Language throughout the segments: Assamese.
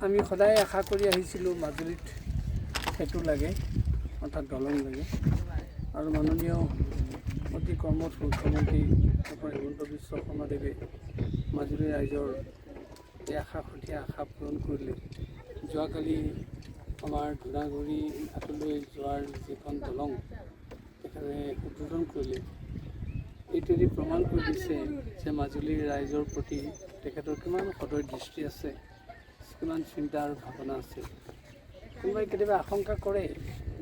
আমি সদায় আশা কৰি আহিছিলোঁ মাজুলীত সেতু লাগে, অৰ্থাৎ দলং লাগে, আৰু মাননীয় অতি কৰ্মঠ মুখ্যমন্ত্ৰী ডক্টৰ হিমন্ত বিশ্ব শৰ্মাদেৱে মাজুলী ৰাইজৰ এই সঠিক আশা পূৰণ কৰিলে। যোৱাকালি আমাৰ ধূনাগুৰি ঘাটলৈ যোৱাৰ যিখন দলং তেখেতে উদ্বোধন কৰিলে, এইটোৱেদি প্ৰমাণ কৰি দিছে যে মাজুলীৰ ৰাইজৰ প্ৰতি তেখেতৰ কিমান সদয় দৃষ্টি আছে, কিমান চিন্তা আৰু ভাৱনা আছে। কোনোবাই কেতিয়াবা আশংকা কৰে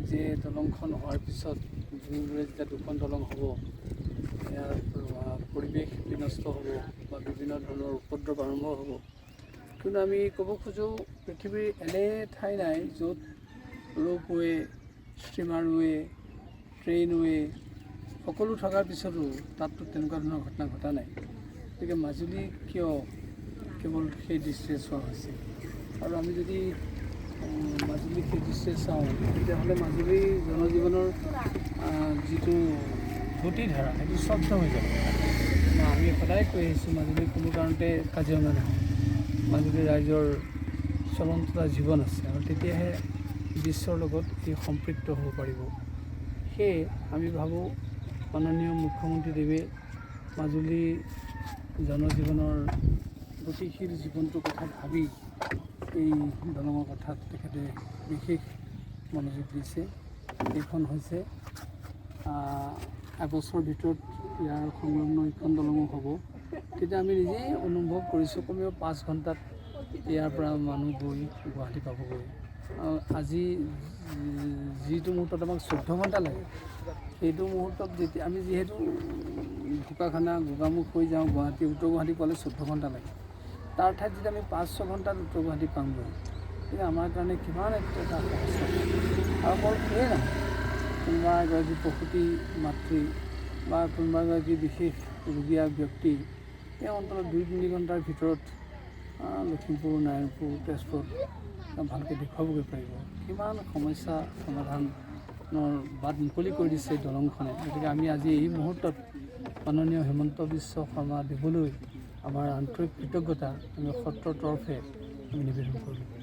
যে দলংখন হোৱাৰ পিছত যোনবোৰে যেতিয়া দুখন দলং হ'ব ইয়াৰ পৰিৱেশ বিনষ্ট হ'ব বা বিভিন্ন ধৰণৰ উপদ্ৰৱ আৰম্ভ হ'ব। কিন্তু আমি ক'ব খোজোঁ পৃথিৱীৰ এনে ঠাই নাই য'ত ৰ'পৱে, ষ্ট্ৰীমাৰৱে, ট্ৰেইনৱে সকলো থকাৰ পিছতো তাততো তেনেকুৱা ধৰণৰ ঘটনা ঘটা নাই। গতিকে মাজুলী কিয় কেৱল সেই দৃষ্টিৰে চোৱা হৈছে? আৰু আমি যদি মাজুলী সেই দৃষ্টিৰে চাওঁ তেতিয়াহ'লে মাজুলীৰ জনজীৱনৰ যিটো গতিধাৰা সেইটো স্তব্ধ হৈ যাব। আমি সদায় কৈ আহিছোঁ মাজুলীৰ কোনো কাৰণতে কাজিৰঙা নহয়, মাজুলীৰ ৰাইজৰ চলন্ততা জীৱন আছে, আৰু তেতিয়াহে বিশ্বৰ লগত ই সম্পৃক্ত হ'ব পাৰিব। সেয়ে আমি ভাবোঁ মাননীয় মুখ্যমন্ত্ৰীদেৱে মাজুলীৰ জনজীৱনৰ গতিশীল জীৱনটোৰ কথা ভাবি এই দলঙৰ কথাত তেখেতে বিশেষ মনোযোগ দিছে। এইখন হৈছে এবছৰৰ ভিতৰত ইয়াৰ সংলগ্ন এইখন দলঙো হ'ব। তেতিয়া আমি নিজেই অনুভৱ কৰিছোঁ কমেও 5 ঘণ্টাত ইয়াৰ পৰা মানুহ গৈ গুৱাহাটী পাবগৈ। আজি যিটো মুহূৰ্তত আমাক 14 ঘণ্টা লাগে, সেইটো মুহূৰ্তত যেতিয়া আমি যিহেতু ঢকুৱাখানা গোগামুখ হৈ যাওঁ গুৱাহাটী, উত্তৰ গুৱাহাটী পালে 14 ঘণ্টা লাগে। তাৰ ঠাইত যদি আমি 5-6 ঘণ্টাত উত্তৰ গুৱাহাটী পামগৈ, তেতিয়া আমাৰ কাৰণে কিমান এটা সহজ। আৰু অকল সেয়ে নহয়, কোনোবা এগৰাকী প্ৰসূতি মাতৃ বা কোনোবা এগৰাকী বিশেষ ৰোগীয়া ব্যক্তি তেওঁ অন্ততঃ 2-3 ঘণ্টাৰ ভিতৰত লখিমপুৰ, নাৰায়ণপুৰ, তেজপুৰত ভালকৈ দেখুৱাবগৈ পাৰিব। কিমান সমস্যা সমাধানৰ বাট মুকলি কৰি দিছে এই দলংখনে। গতিকে আমি আজি এই মুহূৰ্তত মাননীয় হিমন্ত বিশ্ব শৰ্মা দেৱলৈ আমাৰ আন্তৰিক কৃতজ্ঞতা আমি সত্ৰৰ তৰফে আমি নিবেদন কৰিলোঁ।